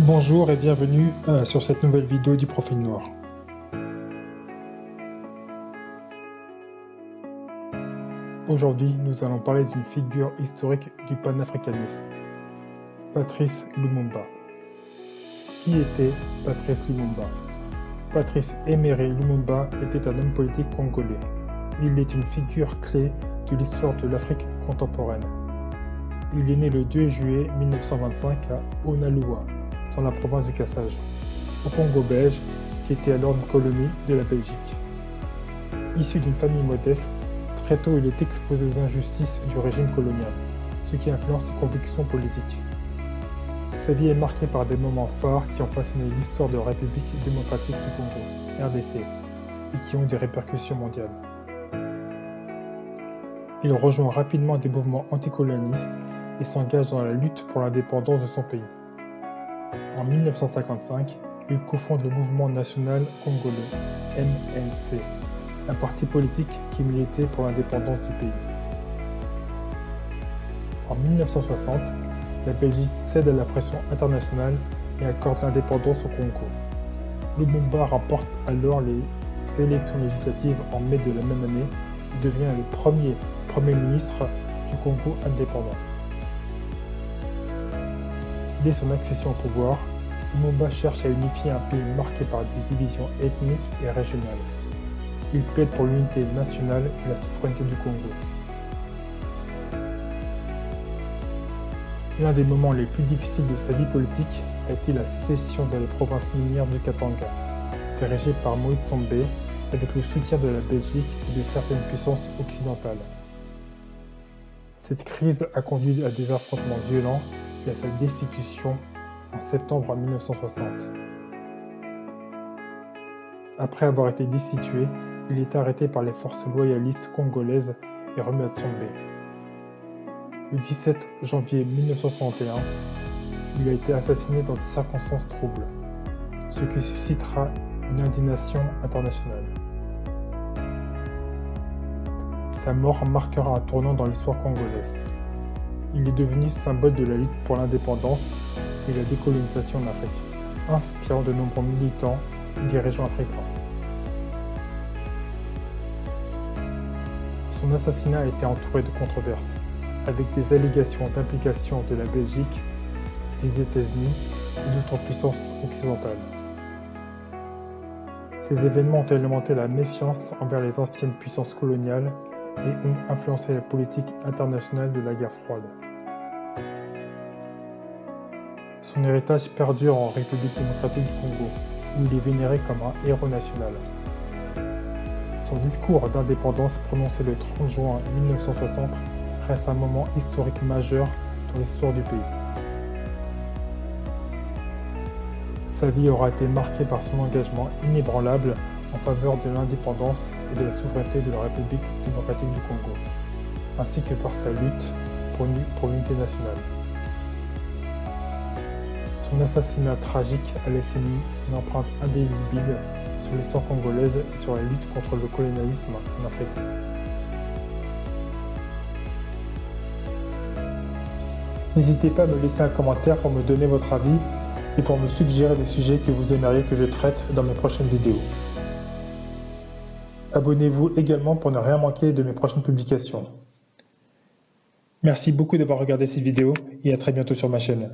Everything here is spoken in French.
Bonjour et bienvenue sur cette nouvelle vidéo du Profil Noir. Aujourd'hui, nous allons parler d'une figure historique du panafricanisme, Patrice Lumumba. Qui était Patrice Lumumba? Patrice Emery Lumumba était un homme politique congolais. Il est une figure clé de l'histoire de l'Afrique contemporaine. Il est né le 2 juillet 1925 à Onaloa, dans la province du Kassai, au Congo belge, qui était alors une colonie de la Belgique. Issu d'une famille modeste, très tôt il est exposé aux injustices du régime colonial, ce qui influence ses convictions politiques. Sa vie est marquée par des moments forts qui ont façonné l'histoire de la République démocratique du Congo, RDC, et qui ont des répercussions mondiales. Il rejoint rapidement des mouvements anticolonialistes et s'engage dans la lutte pour l'indépendance de son pays. En 1955, il cofonde le Mouvement national congolais, MNC, un parti politique qui militait pour l'indépendance du pays. En 1960, la Belgique cède à la pression internationale et accorde l'indépendance au Congo. Lumumba remporte alors les élections législatives en mai de la même année et devient le premier ministre du Congo indépendant. Dès son accession au pouvoir, Lumumba cherche à unifier un pays marqué par des divisions ethniques et régionales. Il plaide pour l'unité nationale et la souveraineté du Congo. L'un des moments les plus difficiles de sa vie politique a été la sécession de la province minière de Katanga, dirigée par Moïse Tsombe avec le soutien de la Belgique et de certaines puissances occidentales. Cette crise a conduit à des affrontements violents et à sa destitution en septembre 1960. Après avoir été destitué, il est arrêté par les forces loyalistes congolaises et remis à Tsombe. Le 17 janvier 1961, il a été assassiné dans des circonstances troubles, ce qui suscitera une indignation internationale. Sa mort marquera un tournant dans l'histoire congolaise. Il est devenu symbole de la lutte pour l'indépendance et la décolonisation en Afrique, inspirant de nombreux militants et dirigeants africains. Son assassinat a été entouré de controverses, avec des allégations d'implication de la Belgique, des États-Unis et d'autres puissances occidentales. Ces événements ont alimenté la méfiance envers les anciennes puissances coloniales et ont influencé la politique internationale de la guerre froide. Son héritage perdure en République démocratique du Congo, où il est vénéré comme un héros national. Son discours d'indépendance prononcé le 30 juin 1960 reste un moment historique majeur dans l'histoire du pays. Sa vie aura été marquée par son engagement inébranlable en faveur de l'indépendance et de la souveraineté de la République démocratique du Congo, ainsi que par sa lutte pour l'unité nationale. Son assassinat tragique a laissé une empreinte indélébile sur l'histoire congolaise et sur la lutte contre le colonialisme en Afrique. N'hésitez pas à me laisser un commentaire pour me donner votre avis et pour me suggérer des sujets que vous aimeriez que je traite dans mes prochaines vidéos. Abonnez-vous également pour ne rien manquer de mes prochaines publications. Merci beaucoup d'avoir regardé cette vidéo et à très bientôt sur ma chaîne.